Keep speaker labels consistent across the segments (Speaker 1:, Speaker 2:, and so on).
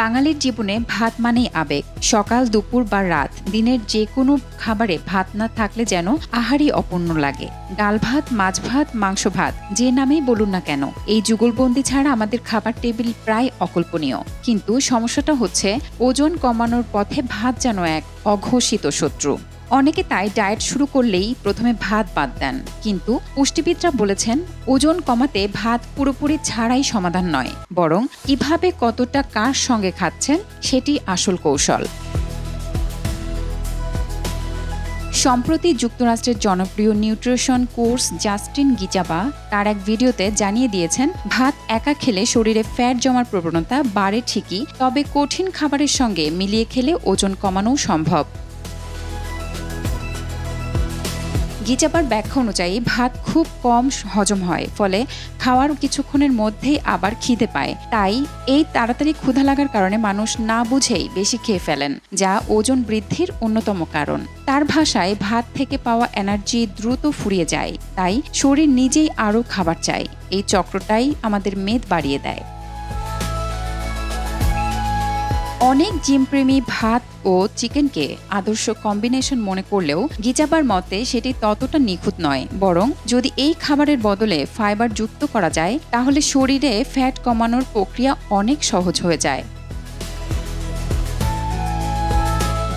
Speaker 1: বাঙালির জীবনে ভাত মানেই আবেগ। সকাল, দুপুর বা রাত দিনের যে কোনো খাবারে ভাত না থাকলে যেন আহারই অপূর্ণ লাগে। ডাল ভাত, মাছ ভাত, মাংস ভাত যে নামেই বলুন না কেন, এই যুগলবন্দি ছাড়া আমাদের খাবার টেবিল প্রায় অকল্পনীয়। কিন্তু সমস্যাটা হচ্ছে ওজন কমানোর পথে ভাত যেন এক অঘোষিত শত্রু। অনেকে তাই ডায়েট শুরু করলেই প্রথমে ভাত বাদ দেন। কিন্তু পুষ্টিবিদরা বলেছেন ওজন কমাতে ভাত পুরোপুরি ছাড়াই সমাধান নয়, বরং কিভাবে, কতটা, কার সঙ্গে খাচ্ছেন সেটি আসল কৌশল। সম্প্রতি যুক্তরাষ্ট্রের জনপ্রিয় নিউট্রিশন কোচ জাস্টিন গিচাবা তার এক ভিডিওতে জানিয়ে দিয়েছেন, ভাত একা খেলে শরীরে ফ্যাট জমার প্রবণতা বাড়ে ঠিকই, তবে কঠিন খাবারের সঙ্গে মিলিয়ে খেলে ওজন কমানোও সম্ভব। গিচাবার ব্যাখ্যা অনুযায়ী ভাত খুব কম হজম হয়, ফলে খাওয়ার কিছুক্ষণের মধ্যেই আবার খিদে পায়। তাই এই তাড়াতাড়ি ক্ষুধা লাগার কারণে মানুষ না বুঝেই বেশি খেয়ে ফেলেন, যা ওজন বৃদ্ধির অন্যতম কারণ। তার ভাষায়, ভাত থেকে পাওয়া এনার্জি দ্রুত ফুরিয়ে যায়, তাই শরীর নিজেই আরও খাবার চায়। এই চক্রটাই আমাদের মেদ বাড়িয়ে দেয়। অনেক জিমপ্রেমী ভাত ও চিকেনকে আদর্শ কম্বিনেশন মনে করলেও গিচাবার মতে সেটি ততটা নিখুঁত নয়, বরং যদি এই খাবারের বদলে ফাইবার যুক্ত করা যায় তাহলে শরীরে ফ্যাট কমানোর প্রক্রিয়া অনেক সহজ হয়ে যায়।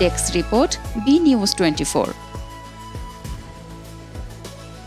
Speaker 1: Desk report, B news 24।